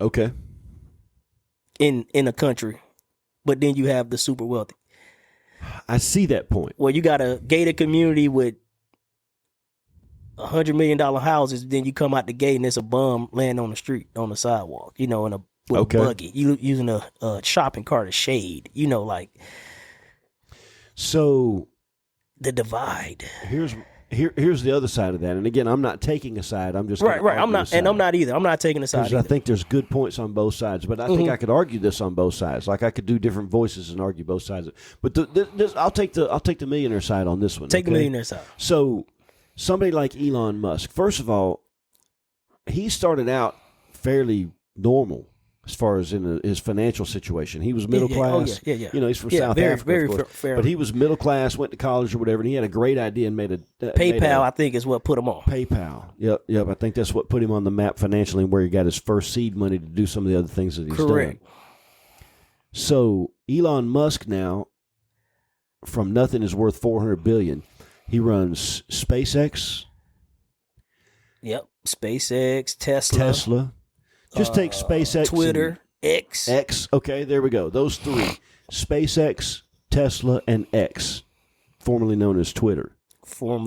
Okay. in a country, but then you have the super wealthy. I see that point. Well, you got a gated community with $100 million houses, then you come out the gate and there's a bum laying on the street on the sidewalk, in a with a buggy. You using a shopping cart of shade, like. So the divide. Here's the other side of that. And again, I'm not taking a side. I'm just right. I'm not, and I'm not either. I'm not taking a side. I think there's good points on both sides, but I think I could argue this on both sides. Like I could do different voices and argue both sides. But I'll take the millionaire side on this one. Take the millionaire side. So somebody like Elon Musk, first of all, he started out fairly normal as far as in his financial situation. He was middle class. Oh, yeah. He's from South Africa, very of course. fair. But he was middle class, went to college or whatever, and he had a great idea and made a PayPal, I think, is what put him on. PayPal. Yep. I think that's what put him on the map financially and where he got his first seed money to do some of the other things that he's done. So Elon Musk now, from nothing, is worth $400 billion. He runs SpaceX. Yep. SpaceX, Tesla. Just take SpaceX, Twitter, X. Okay, there we go. Those three: SpaceX, Tesla, and X, formerly known as Twitter. For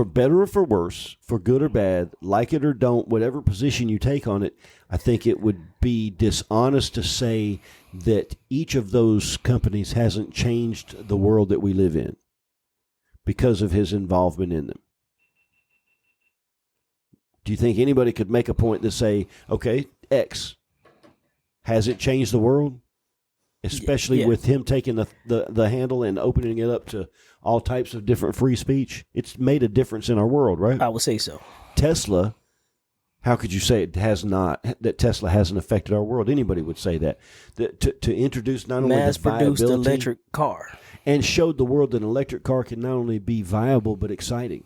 better or for worse, for good or bad, like it or don't, whatever position you take on it, I think it would be dishonest to say that each of those companies hasn't changed the world that we live in because of his involvement in them. Do you think anybody could make a point to say, okay, X, has it changed the world? Especially with him taking the handle and opening it up to all types of different free speech? It's made a difference in our world, right? I would say so. Tesla, how could you say it has not, that Tesla hasn't affected our world? Anybody would say that. To introduce not only the mass-produced viability electric car. And showed the world that an electric car can not only be viable but exciting.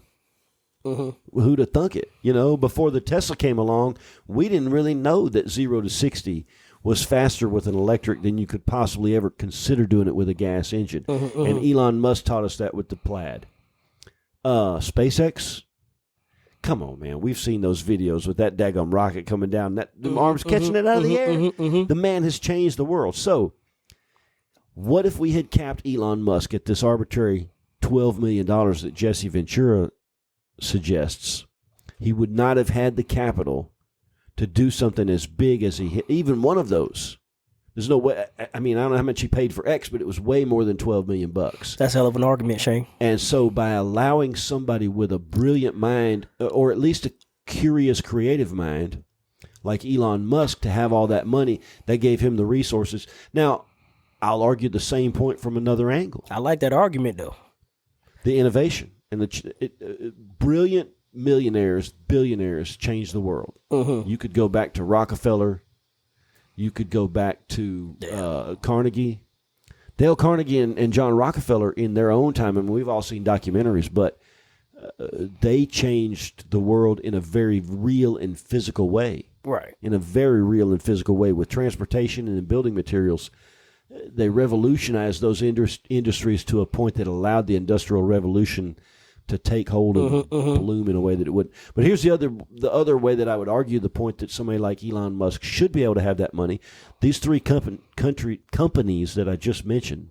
Mm-hmm. Who'd have thunk it? Before the Tesla came along, we didn't really know that 0 to 60 was faster with an electric than you could possibly ever consider doing it with a gas engine. And Elon Musk taught us that with the Plaid. SpaceX, come on, man. We've seen those videos with that daggum rocket coming down, the arms catching it out of the air. The man has changed the world. So what if we had capped Elon Musk at this arbitrary $12 million that Jesse Ventura suggests? He would not have had the capital to do something as big as even one of those. There's no way. I don't know how much he paid for X, but it was way more than $12 million. That's a hell of an argument, Shane. And so by allowing somebody with a brilliant mind, or at least a curious, creative mind, like Elon Musk, to have all that money, that gave him the resources. Now, I'll argue the same point from another angle. I like that argument, though. The innovation and the brilliant billionaires changed the world. You could go back to Rockefeller. You could go back to Carnegie. Dale Carnegie and John Rockefeller in their own time, and we've all seen documentaries, but they changed the world in a very real and physical way. Right. In a very real and physical way with transportation and building materials. They revolutionized those industries to a point that allowed the Industrial Revolution to take hold and bloom in a way that it would. But here's the other way that I would argue the point that somebody like Elon Musk should be able to have that money. These three companies that I just mentioned,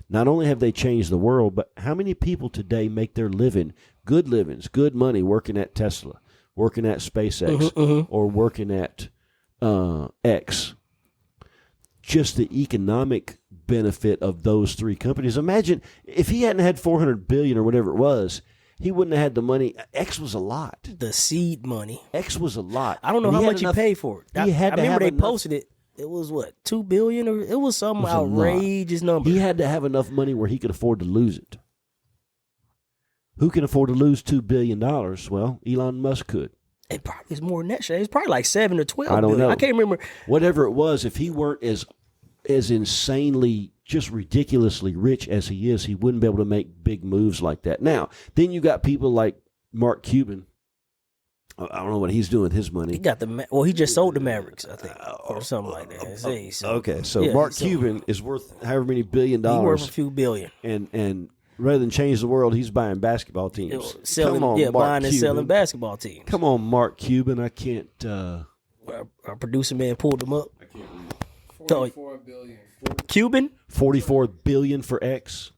not only have they changed the world, but how many people today make their living, good livings, good money, working at Tesla, working at SpaceX, or working at X? Just the economic benefit of those three companies. Imagine if he hadn't had $400 billion or whatever it was, he wouldn't have had the money. X was a lot. The seed money. X was a lot. I don't know how much he paid for it. I remember they posted it. It was what, $2 billion, or it was some outrageous number. He had to have enough money where he could afford to lose it. Who can afford to lose $2 billion? Well, Elon Musk could. It probably is more than that. It's probably like 7 or 12 I don't billion. know. I can't remember. Whatever it was, if he weren't as insanely, just ridiculously rich as he is, he wouldn't be able to make big moves like that. Now, then you got people like Mark Cuban. I don't know what he's doing with his money. He got he just sold the Mavericks, I think, or something like that. Okay, so Mark Cuban is worth however many $1 billion. He's worth a few billion. And rather than change the world, he's buying basketball teams. Buying and selling basketball teams. Come on, Mark Cuban. I can't. Our producer man pulled them up. I can't read. 44 billion. Cuban? 44 billion for X.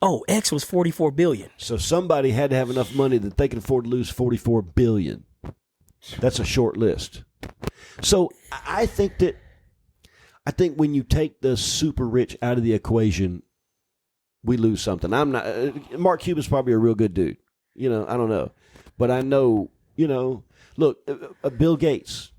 Oh, X was 44 billion. So somebody had to have enough money that they could afford to lose 44 billion. That's a short list. So I think when you take the super rich out of the equation, we lose something. I'm not. Mark Cuban's probably a real good dude. I don't know, but I know. Look, Bill Gates.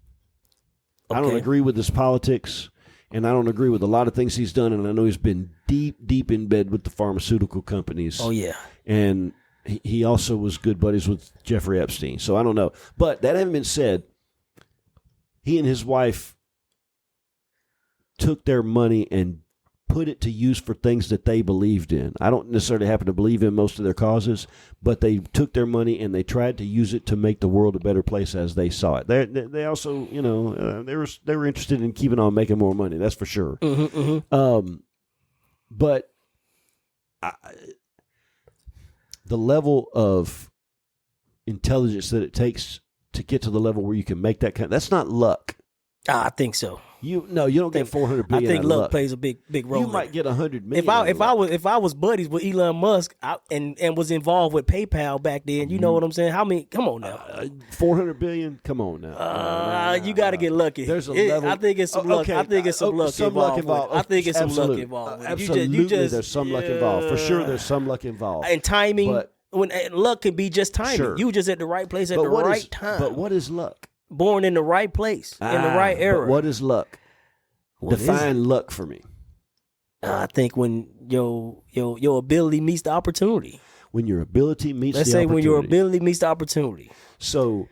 Okay. I don't agree with his politics, and I don't agree with a lot of things he's done, and I know he's been deep in bed with the pharmaceutical companies. Oh yeah, and he also was good buddies with Jeffrey Epstein. So I don't know, but that having been said, he and his wife took their money and put it to use for things that they believed in. I don't necessarily happen to believe in most of their causes, but they took their money and they tried to use it to make the world a better place as they saw it. They also, they were interested in keeping on making more money. That's for sure. But the level of intelligence that it takes to get to the level where you can make that that's not luck. I think so. You don't get 400 billion. I think out of luck plays a big role. You might get 100 million. If I was buddies with Elon Musk and was involved with PayPal back then, you know what I'm saying? How many? Come on now. 400 billion. Come on now. You got to get lucky. There's a level. I think it's some luck. Okay. I think it's some luck involved. I think it's some luck Absolutely. involved. Absolutely, there's some luck involved. For sure, there's some luck involved. And timing. When luck can be just timing. Sure. You just at the right place at the right time. But what is luck? Born in the right place in the right era. But what is luck? Define luck for me. I think when your ability meets the opportunity. When your ability meets Let's the say opportunity. when your ability meets the opportunity. So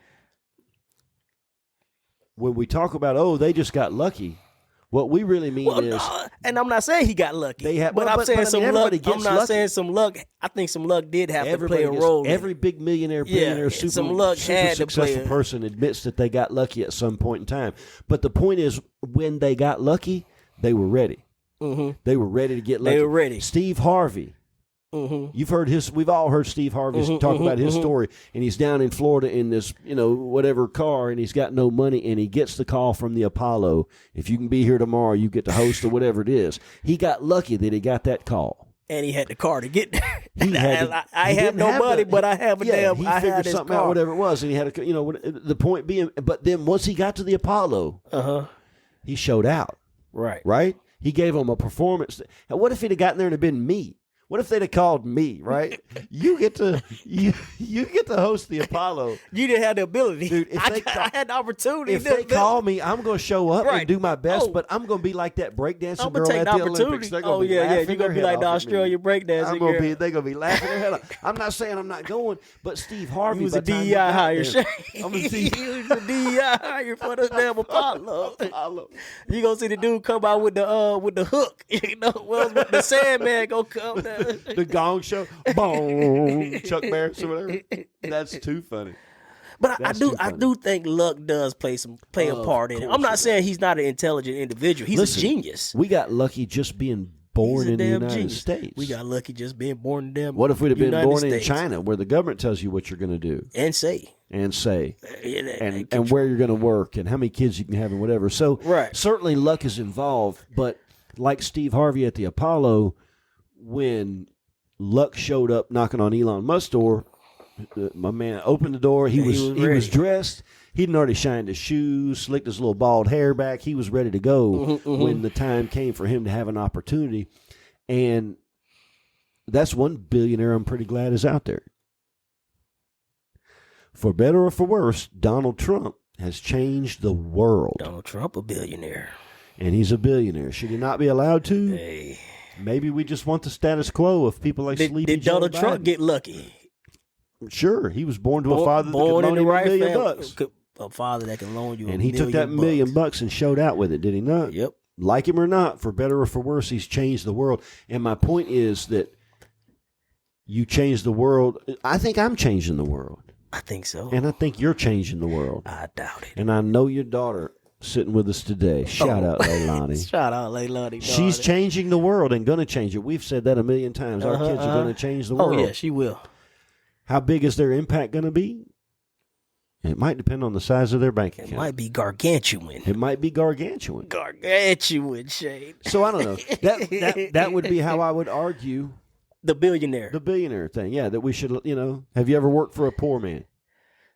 when we talk about, they just got lucky, what we really mean is... and I'm not saying he got lucky. I'm saying some luck. I'm not saying some luck. I think some luck did have to play a role. Every big millionaire, billionaire, super successful person admits that they got lucky at some point in time. But the point is, when they got lucky, they were ready. Mm-hmm. They were ready to get lucky. They were ready. Steve Harvey. Mm-hmm. We've all heard Steve Harvey talk about his story, and he's down in Florida in this, whatever car, and he's got no money, and he gets the call from the Apollo. If you can be here tomorrow, you get to host or whatever it is. He got lucky that he got that call. And he had the car to get there. I have no money, but I have a damn. He figured something out, whatever it was, and he had the point being. But then once he got to the Apollo, he showed out. Right. He gave him a performance. And what if he'd have gotten there and it had been me? What if they'd have called me, right? You get to host the Apollo. You didn't have the ability. Dude, I had the opportunity. If they call me, I'm going to show up and do my best, but I'm going to be like that breakdancing girl at the Olympics. They're going to be laughing you're going to be like the Australian breakdancing girl. They're going to be laughing their head off. I'm not saying I'm not going, but Steve Harvey. He was a DEI hire. He was a DEI hire for the damn Apollo. You going to see the dude come out with the hook. The Sandman going to come down. The Gong Show, boom, Chuck Barris or whatever. That's too funny. But I do think luck does play a part in it. I'm not saying he's not an intelligent individual. He's a genius. We got lucky just being born in the United States. We got lucky just being born in them. What if we'd have been born in China, where the government tells you what you're going to do and say, and where you're going to work and how many kids you can have and whatever. So certainly luck is involved. But like Steve Harvey at the Apollo, when luck showed up knocking on Elon Musk's door, my man opened the door. He was dressed. He'd already shined his shoes, slicked his little bald hair back. He was ready to go when the time came for him to have an opportunity. And that's one billionaire I'm pretty glad is out there. For better or for worse, Donald Trump has changed the world. Donald Trump, a billionaire. And he's a billionaire. Should he not be allowed to? Hey. Maybe we just want the status quo of people like Sleepy Did Joe Donald Biden. Trump get lucky? Sure. He was born to a father that could loan him $1 million. A father that can loan you and he took that $1 million and showed out with it, did he not? Yep. Like him or not, for better or for worse, he's changed the world. And my point is that you changed the world. I think I'm changing the world. I think so. And I think you're changing the world. I doubt it. And I know your daughter sitting with us today. Shout out, Leilani. Shout out, Leilani. She's changing the world and going to change it. We've said that 1,000,000 times. Our kids are going to change the world. Oh, yeah, she will. How big is their impact going to be? It might depend on the size of their bank account. It might be gargantuan. It might be gargantuan. Gargantuan, Shane. So I don't know. That would be how I would argue The billionaire. the billionaire thing. Yeah, that we should, have you ever worked for a poor man?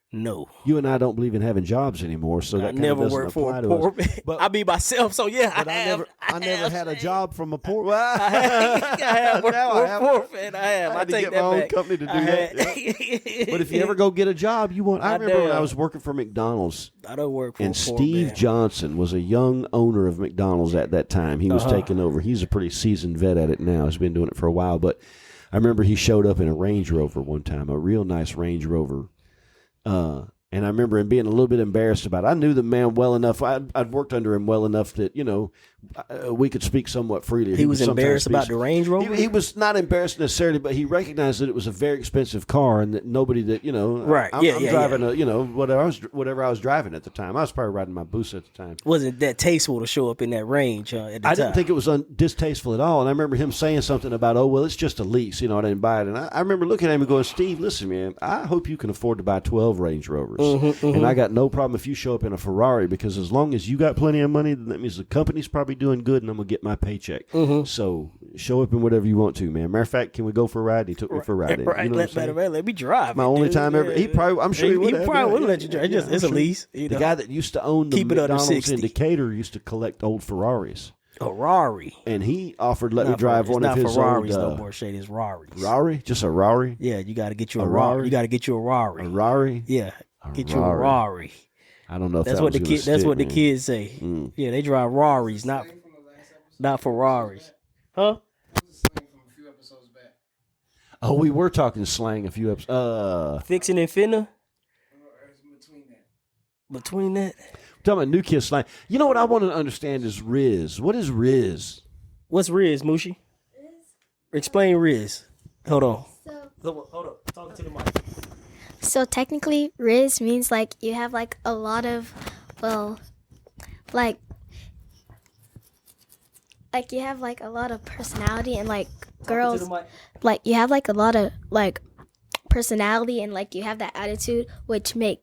No. You and I don't believe in having jobs anymore, so that I kind never of doesn't worked for apply a to poor us. man. But, I be myself, so yeah, but I never had a job from a poor. I have worked Now for I have. a poor man. I have. I had to take get that my own back. company to do I that. had. But if you ever go get a job, you want. I remember when I damn. was working for McDonald's, I don't work for and a poor Steve man. Johnson was a young owner of McDonald's at that time. He was taking over. He's a pretty seasoned vet at it now. He's been doing it for a while. But I remember he showed up in a Range Rover one time, a real nice Range Rover. And I remember him being a little bit embarrassed about it. I knew the man well enough. I'd worked under him well enough that, we could speak somewhat freely. He was sometimes embarrassed about speak- the Range Rover? He was not embarrassed necessarily, but he recognized that it was a very expensive car and that nobody that, Right. I'm Yeah, driving whatever I was driving at the time. I was probably riding my Boost at the time. Wasn't that tasteful to show up in that range at the I time? didn't think it was distasteful at all. And I remember him saying something about, it's just a lease. I didn't buy it. And I remember looking at him and going, Steve, listen, man, I hope you can afford to buy 12 Range Rovers. And I got no problem if you show up in a Ferrari, because as long as you got plenty of money, then that means the company's probably doing good and I'm going to get my paycheck. So show up in whatever you want to, man. Matter of fact, can we go for a ride? He took me for a ride. Right, You know what I'm saying? let me drive. My it, only dude. time ever. He probably, I'm sure he would have. probably yeah, would let you drive. yeah, It's a I'm lease. The guy that used to own the Keep it under McDonald's 60. in Decatur used to collect old Ferraris. A Rari. And he offered let me Not drive for, one it's of not his Ferraris old, no more, Shade. It's Raris. Rari? Just a Rari? Yeah, you got to get you A a Rari. Rari? You got to get you a Rari. A Rari? Yeah, A get you a Rari. Rari. I don't know if That's that what was the gonna kid. That's stick, what the man. kids say. Yeah, they drive Raris, not Ferraris. Huh? Slang from a few episodes back. Oh, we were talking slang a few episodes. Fixing and finna. It's between that. Between that, Talking about new kids slang. You know what I want to understand is Riz. What is Riz? what's Riz, Mushi? Explain Riz. Hold on. So, Hold up. Talk to the mic. so technically, Riz means like you have like a lot of, like you have like a lot of personality and like girls, like you have like a lot of like personality and like you have that attitude which makes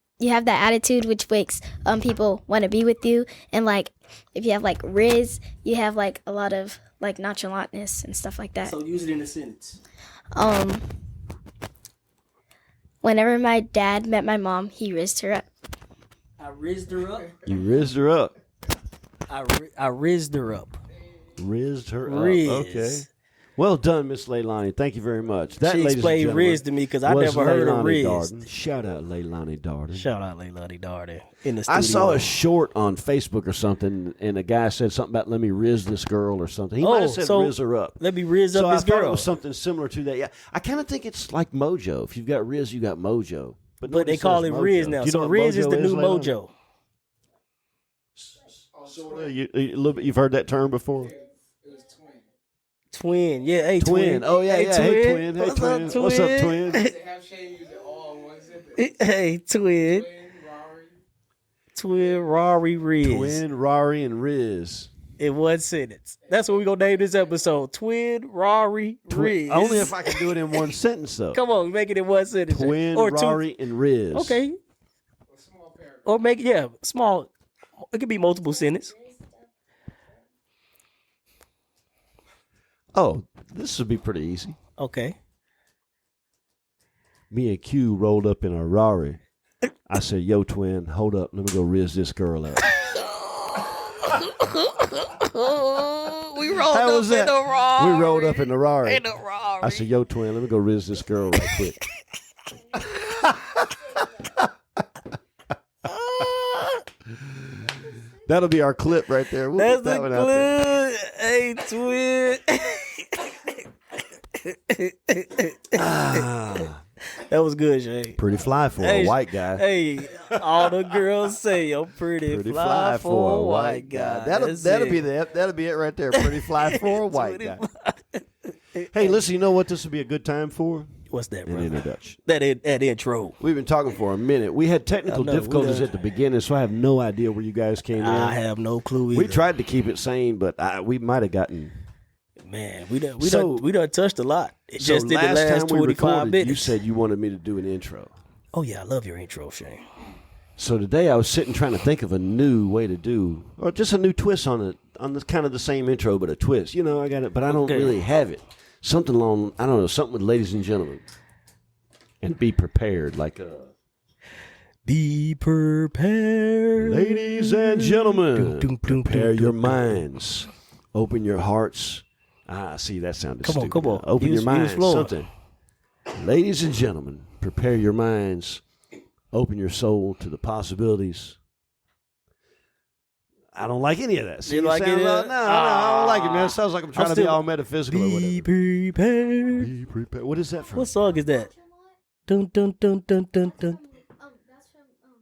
people want to be with you. And like if you have like Riz, you have like a lot of like nonchalantness and stuff like that. So use it in a sentence. Whenever my dad met my mom, he rizzed her up. I rizzed her up. You rizzed her up. I rizzed her up. Rizzed her Riz. up. Okay. Well done, Miss Leilani. Thank you very much. That, She ladies and explained gentlemen, Riz to me because I was never heard of Leilani Riz. Darden. Shout out Leilani Darden. Shout out Leilani Darden in the studio. I saw a short on Facebook or something, and a guy said something about "let me riz this girl" or something. He might have said "riz her up." Let me riz So up I this thought girl. it was something similar to that. Yeah, I kind of think it's like Mojo. If you've got Riz, you got Mojo. But nobody they call says it Mojo. Riz Do now. you know So what Riz is the new Leilani? Mojo. You, a little bit. You've heard that term before. It was twin. Twin. Yeah, hey, Twin. Oh yeah, yeah. Hey twin. Hey What's twin. up, twin? What's up, twin? They have Shane use it all in one sentence. Hey, twin. Twin, Rari. Twin, Rari, Riz. Twin, Rari, and Riz. In one sentence. That's what we're going to name this episode. Twin, Rari, Riz. Only if I can do it in one sentence, though. Come on, make it in one sentence. Twin, or Rari, and Riz. two. Okay. A small paragraph. Or make it, yeah, small. It could be multiple sentences. Oh, this would be pretty easy. Okay. Me and Q rolled up in a Rari. I said, "Yo, twin, hold up. Let me go riz this girl up." We rolled How was that? in a Rari. We rolled up in the Rari. In a Rari. I said, "Yo, twin, let me go riz this girl right quick." That'll be our clip right there. We'll That's put that a one out there. good. Hey, twin. That was good, Shane. Pretty fly for Hey, a white guy. Hey, all the girls say you're pretty fly for a white guy. That'll That's be it. that'll be it right there. Pretty fly for a white guy. Hey, listen, you know what this would be a good time for? What's that, An bro? introduction. That intro. We've been talking for a minute. We had technical I know, we difficulties done. at the beginning, so I have no idea where you guys came in. I have no clue either. We tried to keep it sane, but we might have gotten. Man, we done touched a lot. It So just did the last last time we 25 recorded, minutes. you said you wanted me to do an intro. Oh yeah, I love your intro, Shane. So today I was sitting trying to think of a new way to do, or just a new twist on it, on this kind of the same intro, but a twist. You know, I got it, but I don't really have it. Something along, I don't know, something with ladies and gentlemen. And be prepared, like be prepared. Ladies and gentlemen, prepare your minds. Open your hearts. See, that sounded stupid. Come on. Open your minds, something. Ladies and gentlemen, prepare your minds. Open your soul to the possibilities. I don't like any of that. See, you like it? No, I don't like it, man. It sounds like I'm trying to be all metaphysical or whatever. Be prepared. Be prepared. What is that from? What song is that? Dun, dun, dun, dun, dun, dun.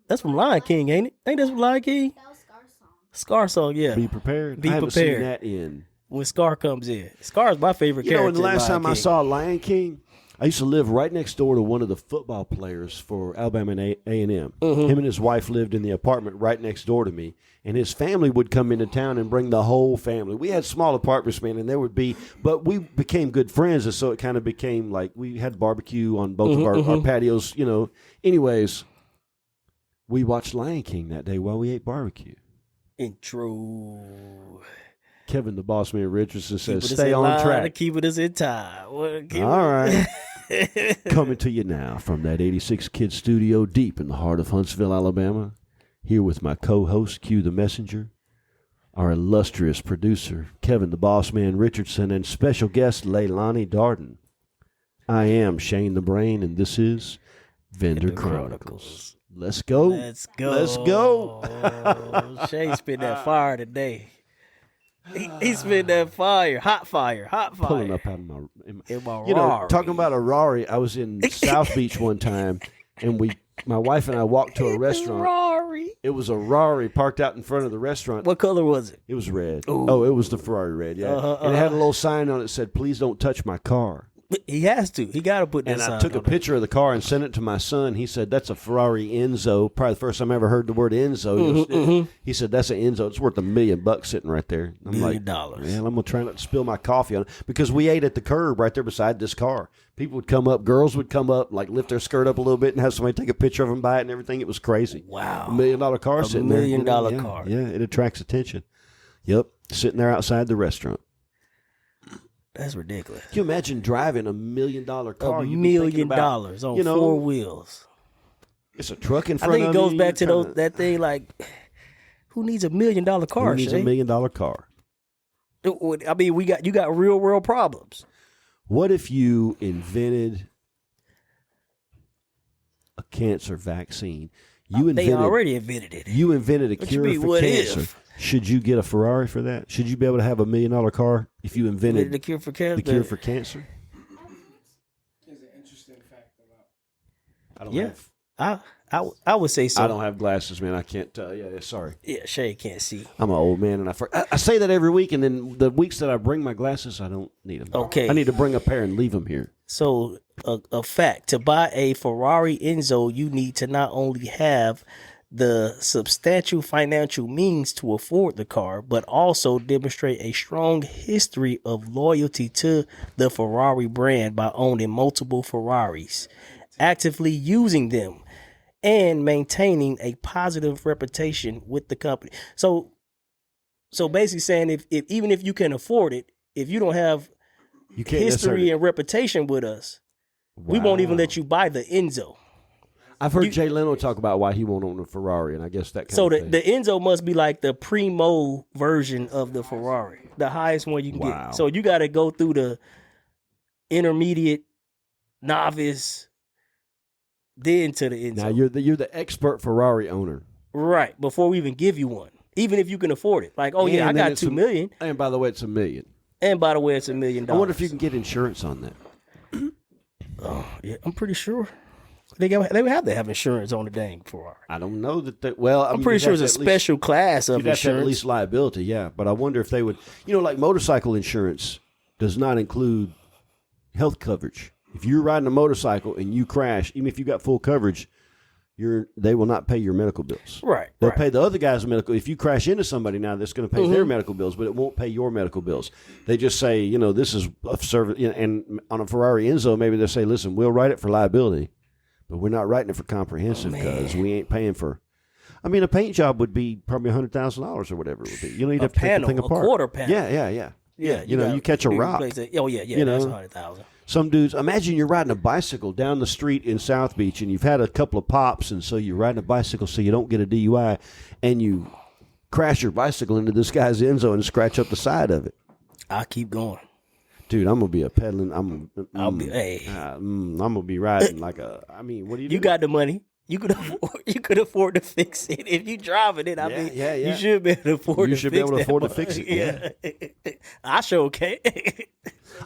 That's from Lion King, ain't it? Ain't that from Lion King? That was Scar song. Scar song, yeah. Be prepared. Be I haven't prepared. seen that in. When Scar comes in. Scar is my favorite character. And the last time I King. saw Lion King, I used to live right next door to one of the football players for Alabama and A&M. Mm-hmm. Him and his wife lived in the apartment right next door to me, and his family would come into town and bring the whole family. We had small apartments, man, and there would be, but we became good friends, and so it kind of became like we had barbecue on both of our patios, you know. Anyways, we watched Lion King that day while we ate barbecue. Intro. Kevin the Boss Man Richardson says, stay on track. Keeping us in time. All right. Coming to you now from that 86 Kid studio deep in the heart of Huntsville, Alabama. Here with my co-host, Q the Messenger, our illustrious producer, Kevin the Boss Man Richardson, and special guest, Leilani Darden. I am Shane the Brain, and this is Vendor Chronicles. Let's go. Let's go. Let's go. Shane spit that fire today. He spit that fire. Hot fire. Pulling up out of my you know, talking about a Rari, I was in South Beach one time, and my wife and I walked to a restaurant. Rari. It was a Rari parked out in front of the restaurant. What color was it? It was red. Ooh. Oh, it was the Ferrari red, yeah. And it had a little sign on it that said, please don't touch my car. He has to. He got to put that And sign I took a on picture of the car and sent it to my son. He said, that's a Ferrari Enzo. Probably the first time I ever heard the word Enzo. He said, that's an Enzo. It's worth $1 million sitting right there. I'm $1 like, million. man, I'm going to try not to spill my coffee on it. Because we ate at the curb right there beside this car. People would come up, girls would come up, like lift their skirt up a little bit and have somebody take a picture of them by it and everything. It was crazy. Wow. $1 million car sitting there. $1 million car. Yeah, it attracts attention. Yep, sitting there outside the restaurant. That's ridiculous. Can you imagine driving $1 million car? $1 million on 4 wheels. It's a truck in front I think of it goes you. back to that thing like, who needs $1 million car? Who needs $1 million car? I mean, you got real world problems. What if you invented a cancer vaccine? They already invented it. You invented a cure for cancer. If? Should you get a Ferrari for that? Should you be able to have $1 million car if you invented the cure for cancer? The cure for cancer? There's an interesting fact about. I don't have. I would say so. I don't have glasses, man. I can't. Sorry. Yeah, Shay can't see. I'm an old man, and I say that every week, and then the weeks that I bring my glasses, I don't need them. Okay. I need to bring a pair and leave them here. So a fact: to buy a Ferrari Enzo, you need to not only have the substantial financial means to afford the car, but also demonstrate a strong history of loyalty to the Ferrari brand by owning multiple Ferraris, actively using them, and maintaining a positive reputation with the company. So basically saying if even if you can afford it, if you don't have history and reputation with us, we won't even let you buy the Enzo. I've heard Jay Leno talk about why he won't own a Ferrari, and I guess that kind of thing. The Enzo must be like the primo version of the Ferrari, the highest one you can get. So you got to go through the intermediate, novice, then to the Enzo. Now you're the expert Ferrari owner, right? Before we even give you one, even if you can afford it. Like, I got $2 million. And by the way, it's $1 million. And by the way, it's $1 million. I wonder if you can get insurance on that. Oh yeah, I'm pretty sure. They would have to have insurance on the dang Ferrari. I don't know that. Well, I'm pretty sure it's a special class of insurance. Have to at least liability, yeah. But I wonder if they would. Like motorcycle insurance does not include health coverage. If you're riding a motorcycle and you crash, even if you got full coverage, they will not pay your medical bills. Right. They'll pay the other guy's medical. If you crash into somebody now, that's going to pay their medical bills, but it won't pay your medical bills. They just say, this is a service. And on a Ferrari Enzo, maybe they'll say, listen, we'll write it for liability, but we're not writing it for comprehensive because we ain't paying for I mean, a paint job would be probably $100,000 or whatever it would be. You don't need to A panel, take the thing apart. a quarter panel. Yeah. Yeah, You catch a rock. Oh yeah, You that's know. 100,000. Some dudes, imagine you're riding a bicycle down the street in South Beach and you've had a couple of pops, and so you're riding a bicycle so you don't get a DUI, and you crash your bicycle into this guy's end zone and scratch up the side of it. I'll keep going. Dude, I'm gonna be a peddling. I'm gonna be riding like a. I mean, what do you? You got the money. You could afford to fix it if you driving it. I mean, you should be able to afford. You to should fix be able to that afford to much. fix it. Yeah. I sure can.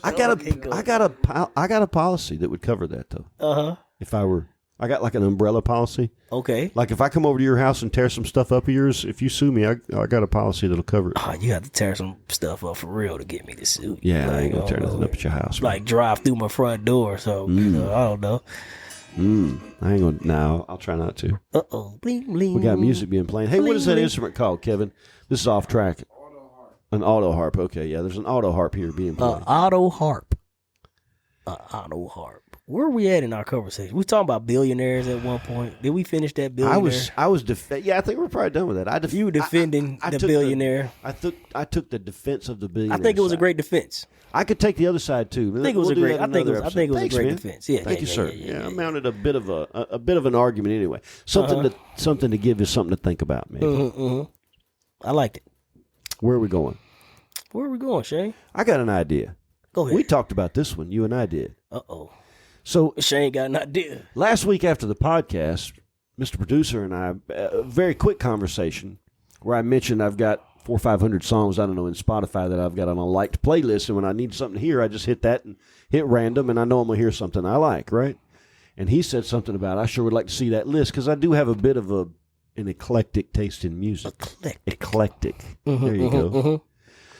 I got a policy that would cover that though. If I got like an umbrella policy. Okay. Like if I come over to your house and tear some stuff up of yours, if you sue me, I got a policy that'll cover it. Oh, you have to tear some stuff up for real to get me to sue. Yeah, I ain't gonna tear nothing up at your house. Like drive through my front door. So I don't know. I ain't gonna. No, I'll try not to. Bling bling. We got music being played. Hey, what is that instrument called, Kevin? This is off track. An auto harp. Okay, yeah. There's an auto harp here being played. Auto harp. Auto harp. Where are we at in our conversation? We talking about billionaires at one point. Did we finish that billionaire? I was yeah, I think we're probably done with that. You were defending the billionaire. I took the defense of the billionaire. I think it was side. a great defense. I could take the other side too. I think it was a great defense. Yeah, thank you, sir. Yeah, I mounted a bit of an argument anyway. Something to give you something to think about, man. I liked it. Where are we going? Where are we going, Shane? I got an idea. Go ahead. We talked about this one. You and I did. So Shane got an idea. Last week after the podcast, Mr. Producer and I, a very quick conversation where I mentioned I've got 400 or 500 songs, I don't know, in Spotify that I've got on a liked playlist. And when I need something to hear, I just hit that and hit random, and I know I'm going to hear something I like, right? And he said something about, I sure would like to see that list because I do have a bit of an eclectic taste in music. Eclectic. There you go.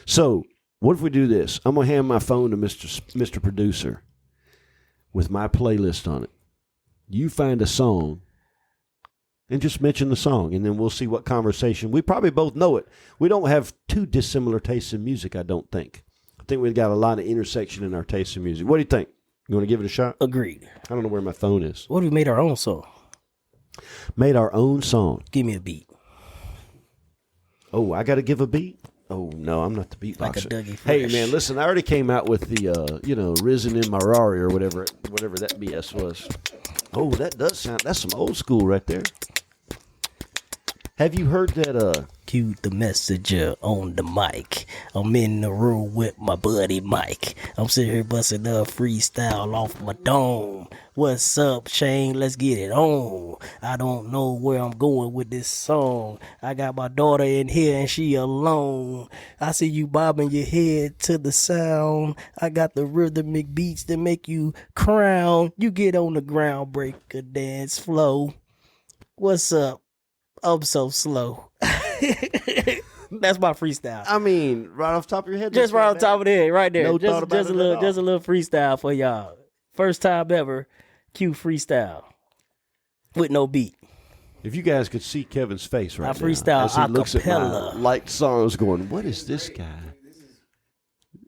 So what if we do this? I'm going to hand my phone to Mr. Producer with my playlist on it. You find a song and just mention the song, and then we'll see what conversation. We probably both know it. We don't have too dissimilar tastes in music, I don't think. I think we've got a lot of intersection in our tastes in music. What do you think? You want to give it a shot? Agreed. I don't know where my phone is. What if we made our own song? Made our own song. Give me a beat. Oh, I got to give a beat? Oh, no, I'm not the beatboxer. Like a Dougie Hey, Fresh. man, listen, I already came out with the, Risen in my Rari or whatever that BS was. Oh, that does sound, that's some old school right there. Have you heard that, Cue the messenger on the mic. I'm in the room with my buddy Mike. I'm sitting here busting up freestyle off my dome. What's up, Shane? Let's get it on. I don't know where I'm going with this song. I got my daughter in here and she alone. I see you bobbing your head to the sound. I got the rhythmic beats that make you crown. You get on the ground, break a dance flow. What's up? I'm so slow. That's my freestyle. I mean, right off the top of your head? Just right on top of the head, right there. No just thought about just a it little, at all. just a little freestyle for y'all. First time ever, cue freestyle with no beat. If you guys could see Kevin's face right I now, freestyle as he looks at acapella. my liked songs, going, "What is this guy?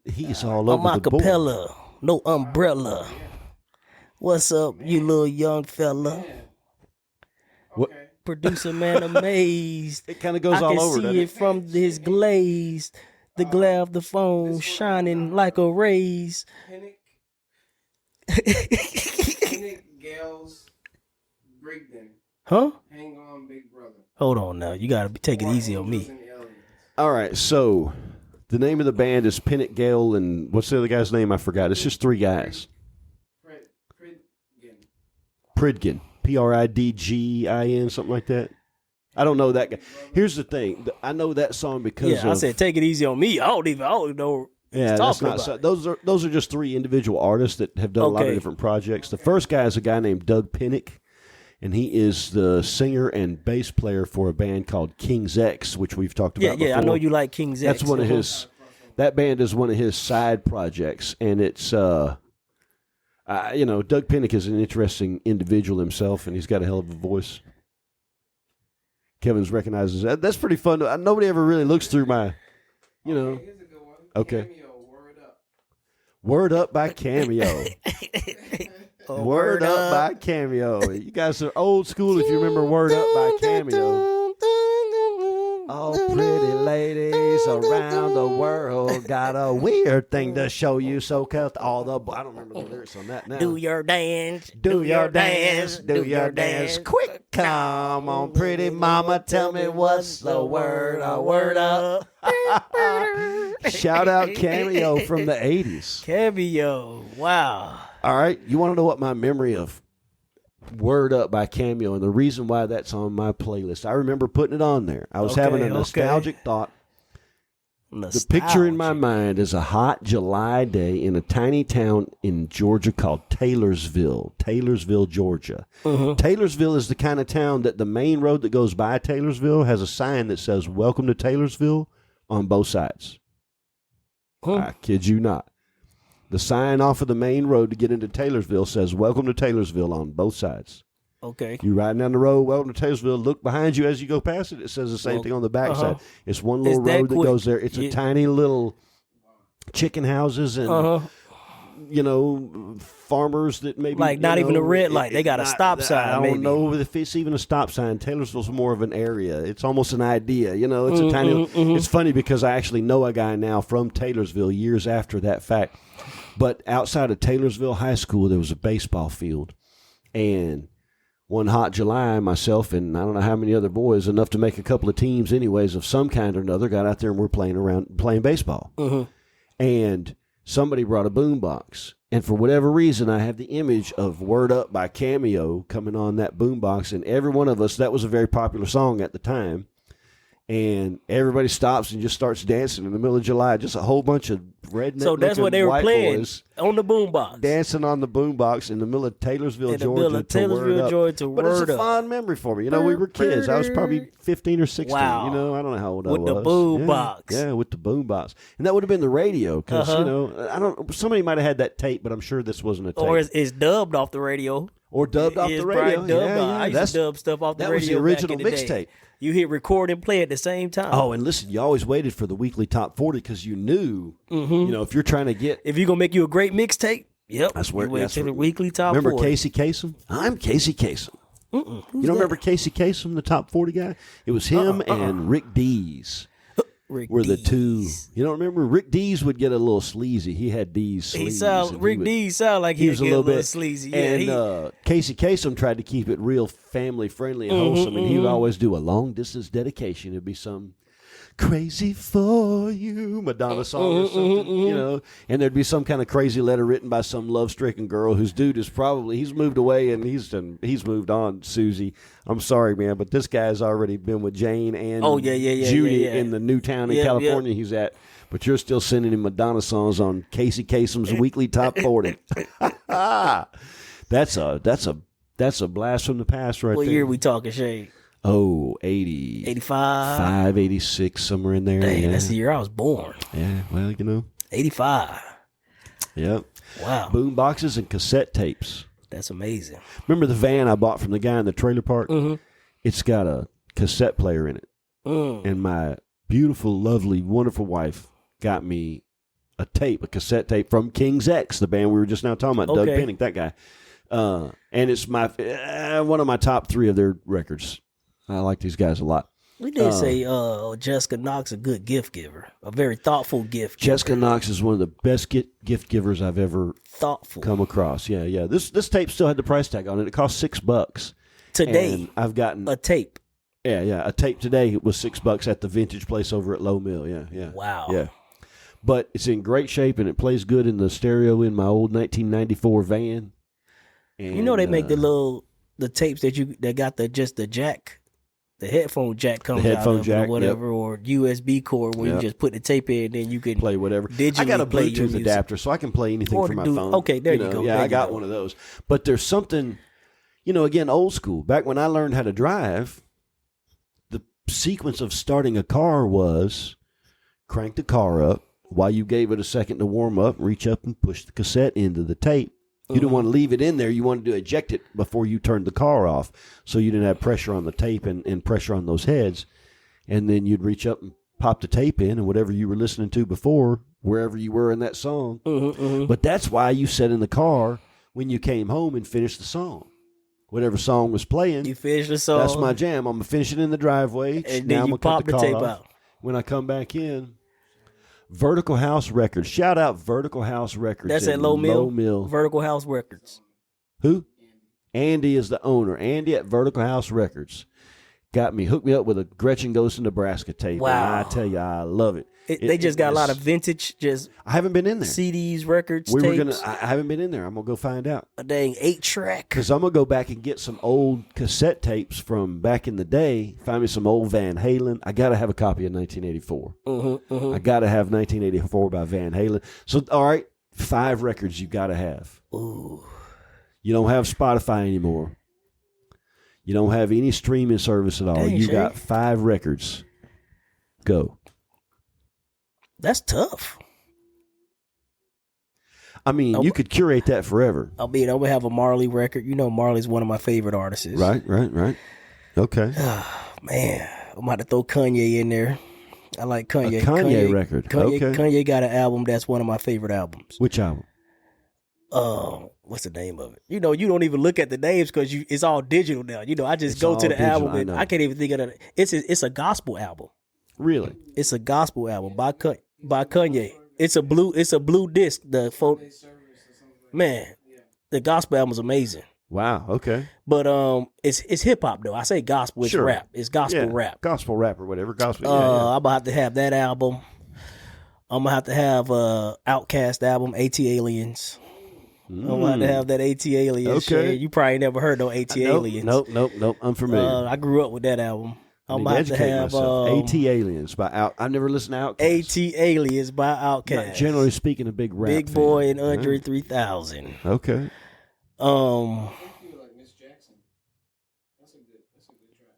He's all over I'm the board." acapella, no umbrella. What's up, you little young fella? What? Producer man amazed. It kind of goes I all can over, see doesn't it it? from his glaze. The glare of the phone shining like a rays. Pinnick Gales Brigden. Huh? Hang on, big brother. Hold on now. You gotta take it easy on me. All right, so the name of the band is Pinnick Gale, and what's the other guy's name? I forgot. It's just three guys. Pridgen. Pridgin, something like that. I don't know that guy. Here's the thing. I know that song because Yeah, I said take it easy on me. I don't even know. Yeah, that's not so, those are just three individual artists that have done a lot of different projects. The first guy is a guy named Doug Pinnick, and he is the singer and bass player for a band called King's X, which we've talked about before. Yeah, I know you like King's X. That's one of his. That band is one of his side projects, and it's Doug Pinnick is an interesting individual himself, and he's got a hell of a voice. Kevin's recognizes that. That's pretty fun. Nobody ever really looks through my, Here's a good one. Okay. Cameo, Word Up. Word Up by Cameo. Word Up by Cameo. You guys are old school if you remember Word Up by Cameo. All pretty ladies around the world got a weird thing to show you. So cut all the. I don't remember the lyrics on that now. Do your dance. Do your dance. Do your dance. Quick, come on, pretty mama. Tell me what's the word. A word up. Shout out Cameo from the 80s. Cameo. Wow. All right. You want to know what my memory of Word Up by Cameo and the reason why that's on my playlist? I remember putting it on there. I was having a nostalgic thought. The picture in my mind is a hot July day in a tiny town in Georgia called Taylorsville, Georgia. Taylorsville is the kind of town that the main road that goes by Taylorsville has a sign that says, "Welcome to Taylorsville," on both sides. I kid you not. The sign off of the main road to get into Taylorsville says, "Welcome to Taylorsville," on both sides. Okay. You riding down the road, "Welcome to Taylorsville." Look behind you as you go past it. It says the same thing on the backside. It's one little road that goes there. It's a tiny little chicken houses and, farmers that maybe. Like not even a red light. They got a stop sign. I don't know if it's even a stop sign. Taylorsville's more of an area. It's almost an idea. It's a tiny. It's funny because I actually know a guy now from Taylorsville years after that fact. But outside of Taylorsville High School, there was a baseball field. And one hot July, myself and I don't know how many other boys, enough to make a couple of teams anyways of some kind or another, got out there and we're playing baseball. And somebody brought a boombox. And for whatever reason, I have the image of Word Up by Cameo coming on that boombox. And every one of us, that was a very popular song at the time. And everybody stops and just starts dancing in the middle of July. Just a whole bunch of redneck. So that's what they were playing boys on the boombox. Dancing on the boombox in the middle of Taylorsville, In the middle of Taylorsville, Georgia, But it's a fond memory for me. We were kids. I was probably 15 or 16. Wow. I don't know how old I was. With the boombox. Yeah, with the boombox. And that would have been the radio because, somebody might have had that tape, but I'm sure this wasn't a tape. Or it's dubbed off the radio. Or dubbed off the radio. I used to dub stuff off the radio. That was the original back in the mixtape. day. You hit record and play at the same time. Oh, and listen, you always waited for the weekly top 40 because you knew, if you're trying to get. If you're going to make you a great mixtape, That's where. you wait till the weekly top 40. Remember Casey Kasem? I'm Casey Kasem. You don't remember Casey Kasem, the top 40 guy? It was him and Rick Dees. Were the two. You don't remember? Rick Dees would get a little sleazy. He had Dees sleaze. Rick Dees sound like he was a little bit sleazy. Yeah, and Casey Kasem tried to keep it real family friendly and wholesome, and he would always do a long distance dedication. It'd be some "Crazy for You" Madonna song or something, and there'd be some kind of crazy letter written by some love-stricken girl whose dude is he's moved away and he's moved on. Susie, I'm sorry, man, but this guy's already been with Jane and Judy in the new town in California he's at. But you're still sending him Madonna songs on Casey Kasem's weekly top 40. That's a blast from the past right there. What year we talking, Shane? Oh, 80. 85? 5, 86, somewhere in there. Dang, that's the year I was born. Yeah, well, 85. Yep. Wow. Boom boxes and cassette tapes. That's amazing. Remember the van I bought from the guy in the trailer park? It's got a cassette player in it. And my beautiful, lovely, wonderful wife got me a cassette tape from King's X, the band we were just now talking about, Doug Pennick, that guy. And it's one of my top 3 of their records. I like these guys a lot. We did say Jessica Knox a good gift giver, a very thoughtful gift giver. Jessica Knox is one of the best gift givers I've ever come across. Yeah. This tape still had the price tag on it. It cost $6 today. And I've gotten a tape. Yeah. A tape today was $6 at the vintage place over at Low Mill. Yeah. Wow. Yeah. But it's in great shape and it plays good in the stereo in my old 1994 van. And, they make the tapes that got the jack, the headphone jack comes out of it or whatever, or USB cord where you just put the tape in and then you can play whatever. Digitally I got a play your Bluetooth music. adapter so I can play anything from my phone. Okay, there you go. Yeah, I got one of those. But there's something, again, old school. Back when I learned how to drive, the sequence of starting a car was crank the car up while you gave it a second to warm up, reach up and push the cassette into the tape. You didn't want to leave it in there. You wanted to eject it before you turned the car off so you didn't have pressure on the tape and pressure on those heads. And then you'd reach up and pop the tape in and whatever you were listening to before, wherever you were in that song. But that's why you sat in the car when you came home and finished the song. whatever song was playing. You finish the song. That's my jam. I'm gonna finish it in the driveway. And now then I'm you gonna pop cut the the tape call off. out. When I come back in, Vertical House Records. Shout out Vertical House Records. That's in at Low Mill. Mill. Vertical House Records. Who? Andy is the owner. Andy at Vertical House Records hooked me up with a Gretchen Goes to Nebraska tape. Wow. And I tell you, I love it. They just got a lot of vintage, I haven't been in there. CDs, records, We were tapes. I haven't been in there. I'm gonna go find out. A dang 8-track. Because I'm going to go back and get some old cassette tapes from back in the day. Find me some old Van Halen. I got to have a copy of 1984. I got to have 1984 by Van Halen. So, all right, 5 records you got to have. Ooh. You don't have Spotify anymore. You don't have any streaming service at all. Dang, You Shay. got 5 records. Go. That's tough. I mean, you could curate that forever. I'm going to have a Marley record. You know Marley's one of my favorite artists. Right. Okay. Man, I'm about to throw Kanye in there. I like Kanye. A Kanye record. Okay. Kanye got an album that's one of my favorite albums. Which album? What's the name of it? You know, you don't even look at the names because it's all digital now. You know, I just It's go all to the digital, album and I know. I can't even think of it. It's a gospel album. Really? It's a gospel album by Kanye. It's a blue disc. Man, the gospel album is amazing. Wow. Okay. But it's hip hop though. I say gospel, it's Sure. rap. It's gospel rap. Gospel rap or whatever. Gospel. I'm gonna have to have that album. I'm gonna have to have Outkast album, AT Aliens. I'm gonna have to have that AT Aliens. Okay. Shit. You probably never heard no AT Aliens. Nope. I'm familiar. I grew up with that album. I'm I gonna need have to to educate have myself. AT Aliens by Out. I've never listened to Outkast. AT Aliens by Not Outkast. generally speaking, a big rap Big fan. Boy and Andre 3000. Okay. I feel like Miss Jackson. That's a good track.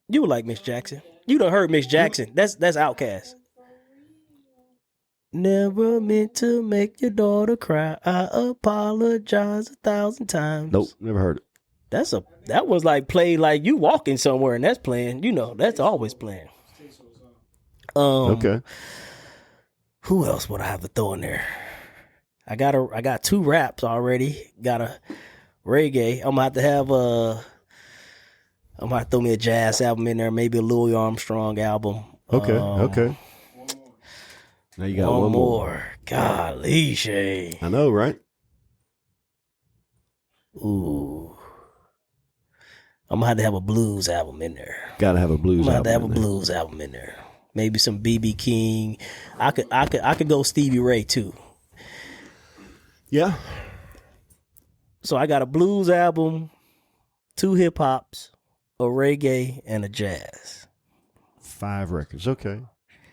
You would like Miss Jackson. You done heard Miss Jackson. That's Outkast. Never meant to make your daughter cry. I apologize 1,000 times. Nope, never heard it. That was like played like you walking somewhere and that's playing. You know, that's always playing. Okay. Who else would I have to throw in there? I got 2 raps already. Got a reggae. I'm gonna have to throw me a jazz album in there, maybe a Louis Armstrong album. Okay. Now you got one more. Golly, Shay. I know, right? Ooh. I'm gonna have to have a blues album in there. Got to have a blues I'm gonna have album. to have a in there. blues album in there. Maybe some BB King. I could go Stevie Ray too. Yeah. So I got a blues album, 2 hip hops, a reggae, and a jazz. 5 records. Okay.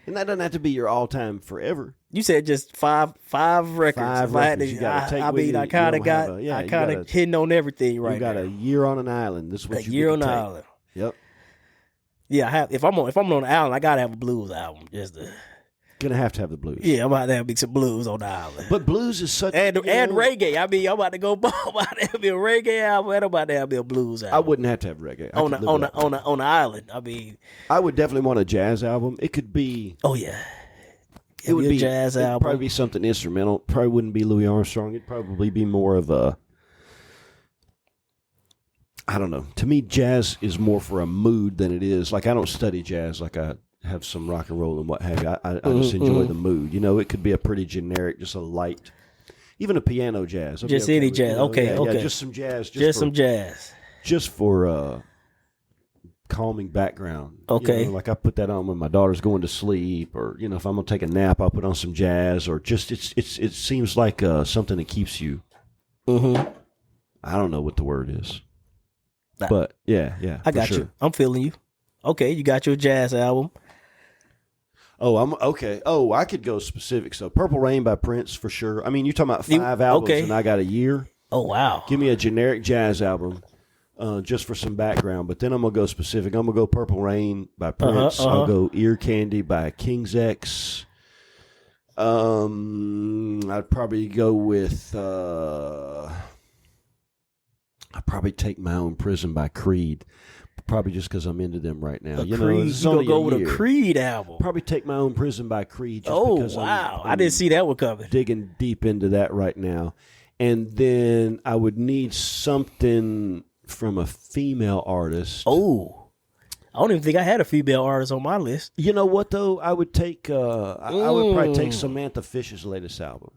And that doesn't have to be your all-time forever. You said just five records. 5 If I had records. You gotta take I with mean, you. I kind You of don't have got, a- yeah, I you kind of gotta- hitting on everything right You got now. a year on an island. This is what A you year get on to the take. island. Yep. Yeah, I have. If I'm on the island, I gotta have a blues album. Gonna have to have the blues. Yeah, I'm about to have some blues on the island. But blues is such And you know, reggae. I mean, I'm about to go. I'm about to have me a reggae album, and I'm about to have me a blues album. I wouldn't have to have reggae. I on could the live without that. on the island. I mean, I would definitely want a jazz album. It could be. oh yeah, It would a be jazz it'd album. Probably be something instrumental. Probably wouldn't be Louis Armstrong. It'd probably be more of a. I don't know. To me, jazz is more for a mood than it is. Like I don't study jazz. Like I have some rock and roll and what have you. I just enjoy the mood. You know, it could be a pretty generic, just a light, even a piano jazz. I'd be Just any with, jazz. you know, Okay, yeah, okay. Yeah, just some jazz. Just for, some jazz. Just for calming background. Okay. You know, like I put that on when my daughter's going to sleep, or you know, if I'm gonna take a nap, I'll put on some jazz, or just it seems like something that keeps you. Mm-hmm. I don't know what the word is, Nah. but yeah, I for got sure. you. I'm feeling you. Okay, you got your jazz album. Oh, I'm okay. Oh, I could go specific. So, Purple Rain by Prince for sure. I mean, you're talking about 5 albums, okay. and I got a year. Oh wow. Give me a generic jazz album, just for some background. But then I'm gonna go specific. I'm gonna go Purple Rain by Prince. I'll go Ear Candy by King's X. I'd probably go with. I'd probably take My Own Prison by Creed. Probably just because I'm into them right now. Creed. It's You only gonna go with year. a Creed album? Probably take My Own Prison by Creed. Just Oh because wow, I'm I didn't see that one coming. digging deep into that right now. And then I would need something from a female artist. Oh, I don't even think I had a female artist on my list. You know what though? I would take. I would probably take Samantha Fish's latest album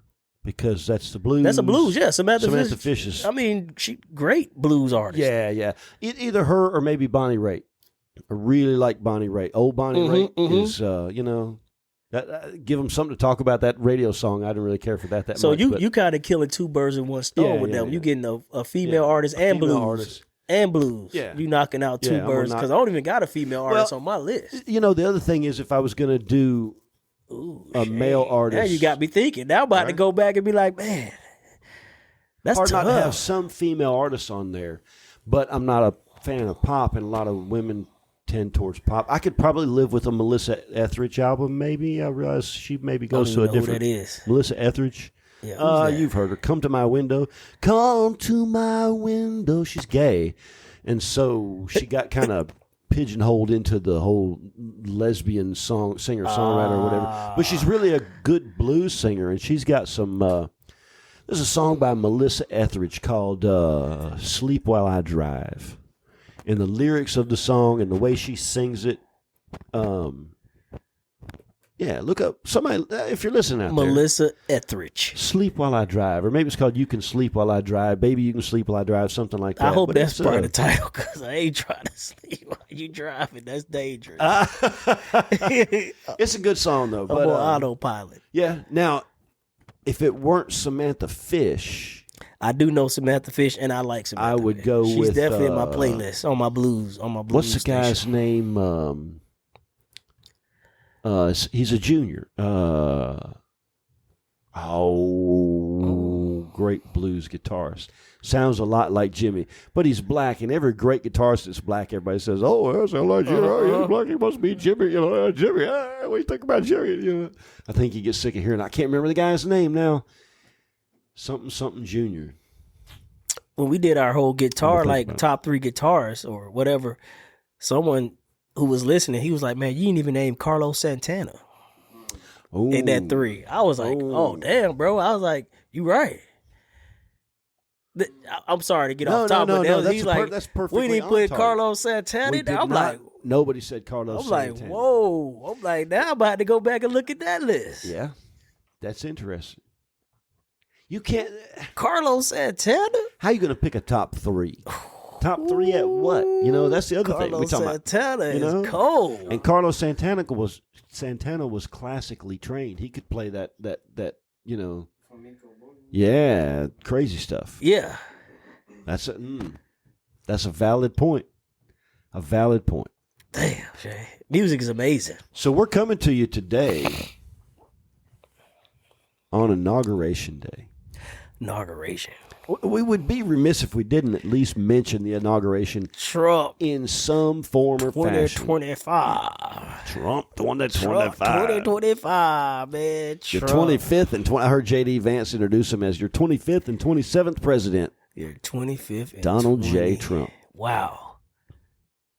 because that's the blues. That's a blues, yeah. Samantha Fish's. I mean, she great blues artist. Yeah. Either her or maybe Bonnie Raitt. I really like Bonnie Raitt. Old Bonnie Raitt is, give them something to talk about. That radio song, I didn't really care for that much. So you kind of killing two birds with one stone with them. Yeah. You getting a female artist and blues. Artist. And blues. Yeah. You knocking out two birds because I don't even got a female artist on my list. The other thing is if I was going to do a male artist. Now you got me thinking. Now I'm about to go back and be like, man, that's hard tough. not to have some female artists on there, but I'm not a fan of pop, and a lot of women tend towards pop. I could probably live with a Melissa Etheridge album, maybe. I realize she maybe goes to a different. Who that is. Melissa Etheridge. Yeah, you've heard her. Come to my window. Come to my window. She's gay, and so she got kind of pigeonholed into the whole lesbian singer songwriter or whatever. But she's really a good blues singer, and she's got some. There's a song by Melissa Etheridge called "Sleep While I Drive." And the lyrics of the song and the way she sings it, look up somebody if you're listening out Melissa Etheridge. Sleep While I Drive, or maybe it's called You Can Sleep While I Drive. Baby, you can sleep while I drive, something like that. I hope that's part of the title because I ain't trying to sleep while you driving. That's dangerous. It's a good song though. But I'm on autopilot. Yeah. Now, if it weren't Samantha Fish. I do know Samantha Fish, and I like Samantha. I would go She's with. She's definitely in my playlist on my blues. What's the guy's name? He's a junior. Great blues guitarist. Sounds a lot like Jimmy, but he's black. And every great guitarist that's black, everybody says, "Oh, that sounds like Jimmy. He's black. He must be Jimmy." Jimmy. What do you think about Jimmy? I think he gets sick of hearing. I can't remember the guy's name now. Something Junior. When we did our whole guitar, like top 3 guitarists or whatever, someone who was listening, he was like, "Man, you didn't even name Carlos Santana in that 3." I was like, "Oh, damn, bro." I was like, "You right." I'm sorry to get off topic. That's perfectly we didn't put Carlos Santana in there. I'm like, nobody said Carlos Santana. I'm like, whoa. I'm like, now I'm about to go back and look at that list. Yeah, that's interesting. You can't. Carlos Santana? How you going to pick a top 3? Top 3 at what? That's the other thing. We're talking Santana is cold. And Carlos Santana was classically trained. He could play that. Yeah, crazy stuff. Yeah, that's a valid point. A valid point. Damn, Shay. Music is amazing. So we're coming to you today on Inauguration Day. Inauguration. We would be remiss if we didn't at least mention the inauguration Trump in some form or fashion. 2025. Trump 2025. 2025, man. Your Trump. 25th and I heard J.D. Vance introduce him as your 25th and 27th president. Your 25th and Donald J. Trump. Wow.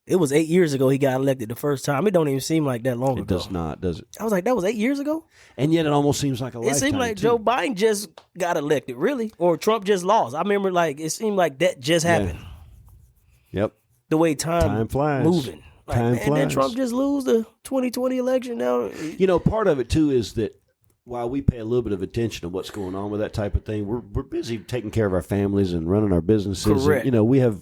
It was 8 years ago he got elected the first time. It don't even seem like that long ago. It does not, does it? I was like, that was 8 years ago? And yet it almost seems like a lifetime. It seemed like too. Joe Biden just got elected, really. Or Trump just lost. I remember it seemed like that just happened. Yeah. Yep. The way time flies. moving. Like, time man, flies. did Trump just lose the 2020 election now? Part of it too is that while we pay a little bit of attention to what's going on with that type of thing, we're busy taking care of our families and running our businesses. Correct. And, we have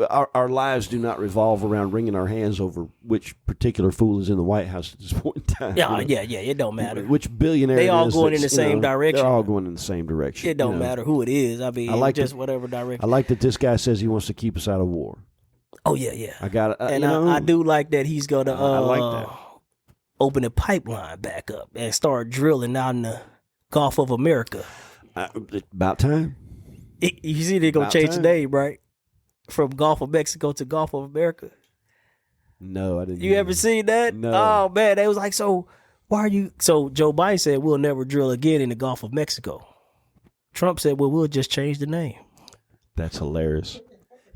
our lives do not revolve around wringing our hands over which particular fool is in the White House at this point in time. Yeah, it don't matter. Which billionaire they all is going in the same direction. They're all going in the same direction. It don't matter who it is. I mean, whatever direction. I like that this guy says he wants to keep us out of war. Oh yeah. I got it. And I do like that he's gonna I like that. open the pipeline back up and start drilling out in the Gulf of America. About time. You see, they're gonna change the name, right? From Gulf of Mexico to Gulf of America. No, I didn't. You ever seen that? No. Oh man, they was like, so why are you? So Joe Biden said we'll never drill again in the Gulf of Mexico. Trump said, well, we'll just change the name. That's hilarious.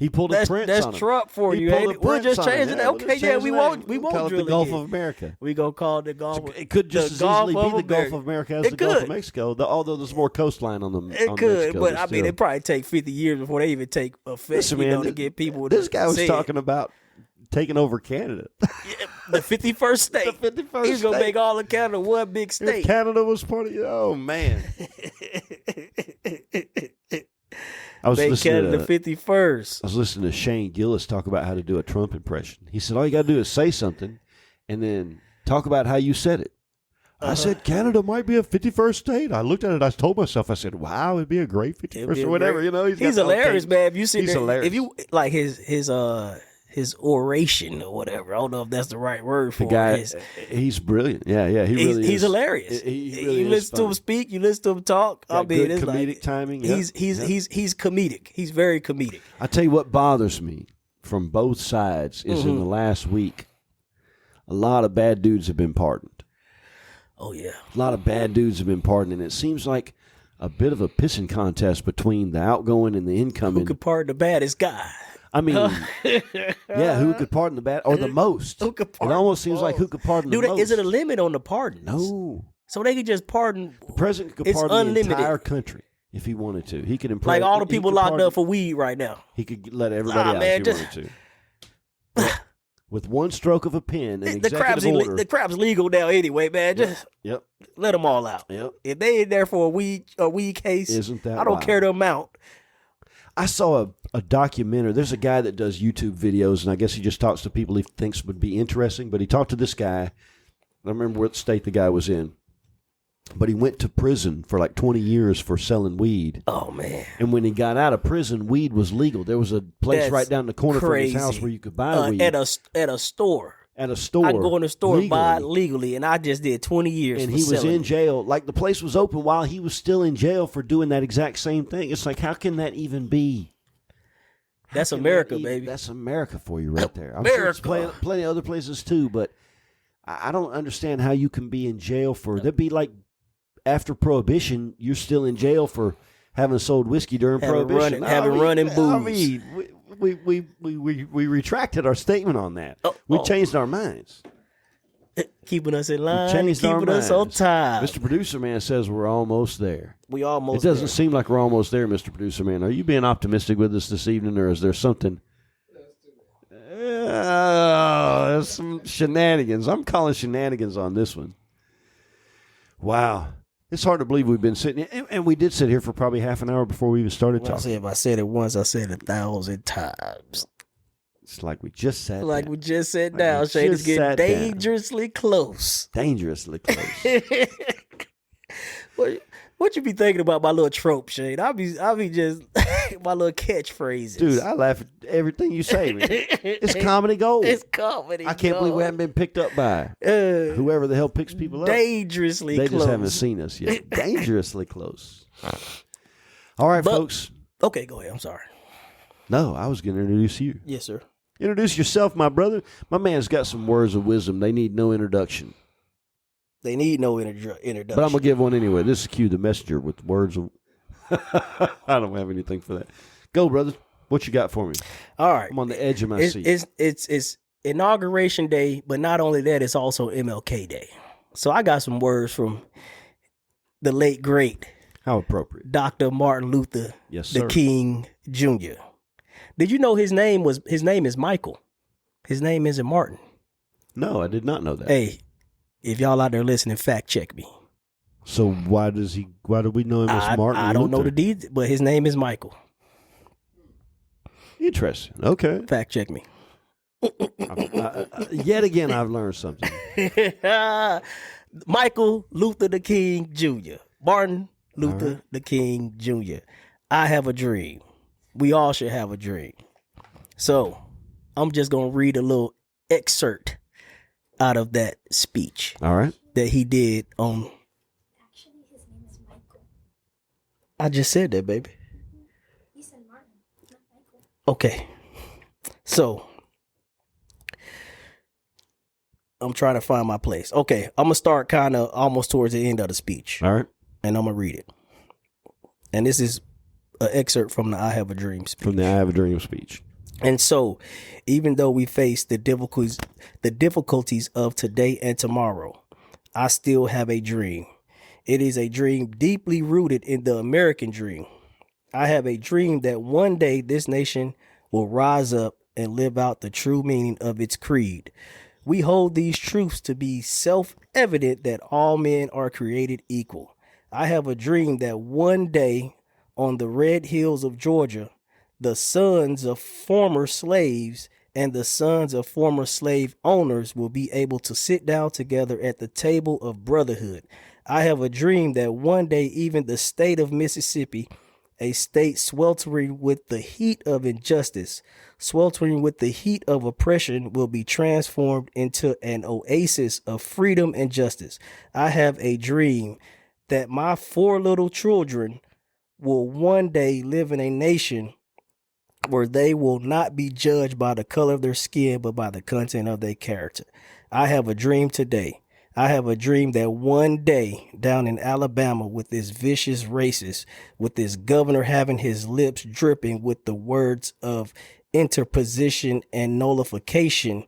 He pulled a Prince That's on him. Trump for He you, pulled ain't a it? We'll Prince just on him. change it. Yeah, we'll Okay, just yeah, change we the won't name. drill Call it it the Gulf again. of America. We gonna call it the Gulf. It could just the as Gulf easily be of the Gulf America. of America as It the Gulf of could. Mexico, although there's more coastline on them. It on could, Mexico, but I mean, still. it probably take 50 years before they even take effect. Listen, man, to get people. This to guy was say it. talking about taking over Canada. The 51st state. The 51st He's gonna state. make all of Canada one big If state. Canada was part of oh man. I was Make listening Canada to 51st. I was listening to Shane Gillis talk about how to do a Trump impression. He said all you got to do is say something and then talk about how you said it. I said Canada might be a 51st state. I looked at it. I told myself, I said, wow, it'd be a great 51st or whatever. You know, He's got- hilarious, okay. man. If you see He's that, hilarious. if you like his oration or whatever, I don't know if that's the right word for The guy, it. he's brilliant. Yeah, he really He's is. hilarious. He really you is listen to him funny. speak, you listen to him talk. I Got mean, good it's comedic like timing. he's comedic. He's very comedic. I tell you what bothers me from both sides is in the last week, a lot of bad dudes have been pardoned. Oh yeah, A lot of bad dudes have been pardoned, and it seems like a bit of a pissing contest between the outgoing and the incoming. who could pardon the baddest guy? I mean, yeah, who could pardon the bad or the most? Who could It pardon almost the seems like who most? could pardon the Dude, most. is it a limit on the pardons? No. So they could just pardon The president could It's pardon unlimited. the entire country if he wanted to. He could like all the he people could locked pardon- up for weed right now. He could let everybody Nah, out man, if he wanted to. With one stroke of a pen, an executive order. The crap's legal now anyway, man. Just Yep. let them all out. Yep. If they ain't there for a weed case, Isn't that I don't wild? care the amount. I saw a documentary. There's a guy that does YouTube videos, and I guess he just talks to people he thinks would be interesting. But he talked to this guy. I don't remember what state the guy was in. But he went to prison for like 20 years for selling weed. Oh man, And when he got out of prison, weed was legal. There was a place That's right down the corner from his crazy. house where you could buy weed at a store. at a store. I go in the store and buy it legally. legally, and I just did 20 years. And for he was selling in it. jail. Like the place was open while he was still in jail for doing that exact same thing. It's like, how can that even be? How That's can America, that even- baby. That's America for you right there. I'm sure it's America. plenty of other places too, but I don't understand how you can be in jail for. That'd be like after Prohibition, you're still in jail for having sold whiskey during Prohibition. having running booze. I mean, we retracted our statement on that. We changed our minds. Keeping us in line, Changed our keeping us on minds. time. Mr. Producer Man says we're almost there. We almost. It doesn't there. seem like we're almost there, Mr. Producer Man. Are you being optimistic with us this evening, or is there something? There's some shenanigans. I'm calling shenanigans on this one. Wow. It's hard to believe we've been sitting, and we did sit here for probably half an hour before we even started Well, I talking. said, if I said it once, I said it 1,000 times. It's like we just sat Like down. we just sat Like down. we Shane is just getting sat down. dangerously close. Dangerously close. What you be thinking about my little trope, Shane? I'll be just my little catchphrases. Dude, I laugh at everything you say, man. It's comedy gold. It's comedy. I can't believe we haven't been picked up by whoever the hell picks people up. Dangerously They close. just haven't seen us yet. Dangerously close. All right, But- folks. Okay, go ahead. I'm sorry. No, I was going to introduce you. Yes, sir. Introduce yourself, my brother. My man's got some words of wisdom. They need no introduction. They need no introduction. But I'm going to give one anyway. This is Q, the messenger, with words of... I don't have anything for that. Go, brother. What you got for me? All right. I'm on the edge of my It's, seat. it's inauguration day, but not only that, it's also MLK Day. So I got some words from the late great How appropriate. Dr. Martin Luther Yes, the sir. King Jr. Did you know his name is Michael? His name isn't Martin. No, I did not know that. Hey, if y'all out there listening, fact check me. So why do we know him as Martin I don't know Luther? the deeds, but his name is Michael. Interesting. Okay. Fact check me. Yet again, I've learned something. Michael Luther the King Jr. Martin Luther the King Jr. I have a dream. We all should have a dream. So I'm just going to read a little excerpt out of that speech All right. that he did on. Actually, his name is Michael. I just said that, baby. You said Martin, not Michael. Okay. So I'm trying to find my place. Okay. I'm going to start kind of almost towards the end of the speech, All right. and I'm going to read it. And this is an excerpt from the I Have a Dream speech. From the I Have a Dream speech. And so, even though we face the difficulties of today and tomorrow, I still have a dream. It is a dream deeply rooted in the American dream. I have a dream that one day this nation will rise up and live out the true meaning of its creed. We hold these truths to be self-evident that all men are created equal. I have a dream that one day on the red hills of Georgia, the sons of former slaves and the sons of former slave owners will be able to sit down together at the table of brotherhood. I have a dream that one day even the state of Mississippi, a state sweltering with the heat of injustice, sweltering with the heat of oppression, will be transformed into an oasis of freedom and justice. I have a dream that my 4 little children will one day live in a nation where they will not be judged by the color of their skin, but by the content of their character. I have a dream today. I have a dream that one day down in Alabama with this vicious racist, with this governor having his lips dripping with the words of interposition and nullification,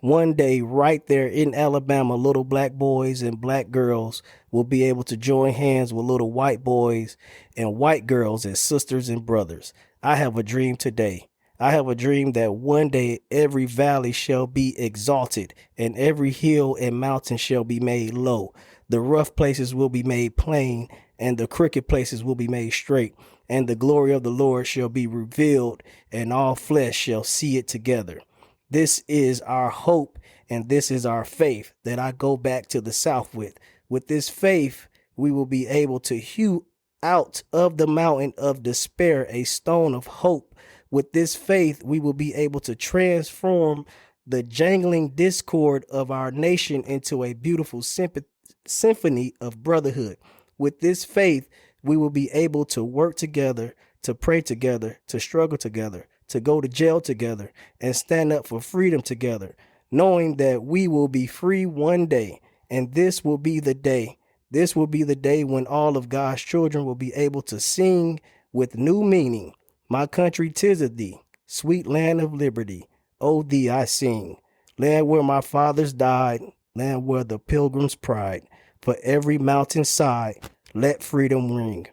one day right there in Alabama, little black boys and black girls will be able to join hands with little white boys and white girls as sisters and brothers. I have a dream today. I have a dream that one day every valley shall be exalted and every hill and mountain shall be made low. The rough places will be made plain and the crooked places will be made straight. And the glory of the Lord shall be revealed and all flesh shall see it together. This is our hope and this is our faith that I go back to the South with. With this faith, we will be able to hew out of the mountain of despair a stone of hope. With this faith, we will be able to transform the jangling discord of our nation into a beautiful symphony of brotherhood. With this faith, we will be able to work together, to pray together, to struggle together, to go to jail together, and stand up for freedom together, knowing that we will be free one day. And this will be the day. This will be the day when all of God's children will be able to sing with new meaning. My country, 'tis of thee, sweet land of liberty. O thee I sing. Land where my fathers died, land where the pilgrims pride. For every mountainside, let freedom ring.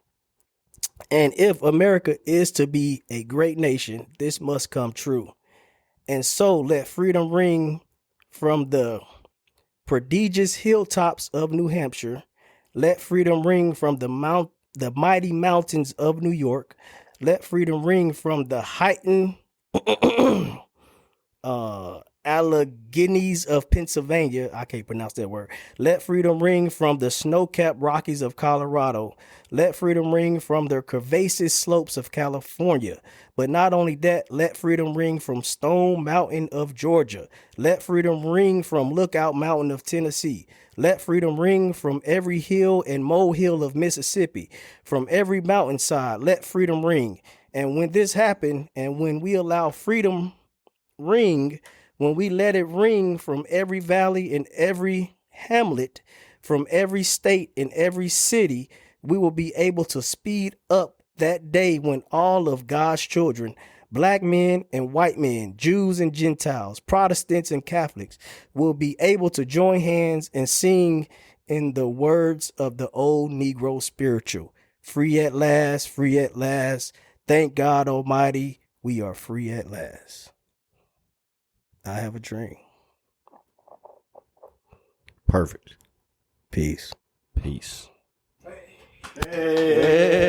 And if America is to be a great nation, this must come true. And so let freedom ring from the prodigious hilltops of New Hampshire. Let freedom ring from the mighty mountains of New York. Let freedom ring from the heightened Alleghenies of Pennsylvania. I can't pronounce that word. Let freedom ring from the snow-capped Rockies of Colorado. Let freedom ring from the curvaceous slopes of California. But not only that, let freedom ring from Stone Mountain of Georgia. Let freedom ring from Lookout Mountain of Tennessee. Let freedom ring from every hill and molehill of Mississippi. From every mountainside, let freedom ring. And when this happened, and when we allow freedom ring, when we let it ring from every valley and every hamlet, from every state and every city, we will be able to speed up that day when all of God's children, black men and white men, Jews and Gentiles, Protestants and Catholics, will be able to join hands and sing in the words of the old Negro spiritual. Free at last, free at last. Thank God Almighty, we are free at last. I have a dream. Perfect. Peace. Peace. Hey.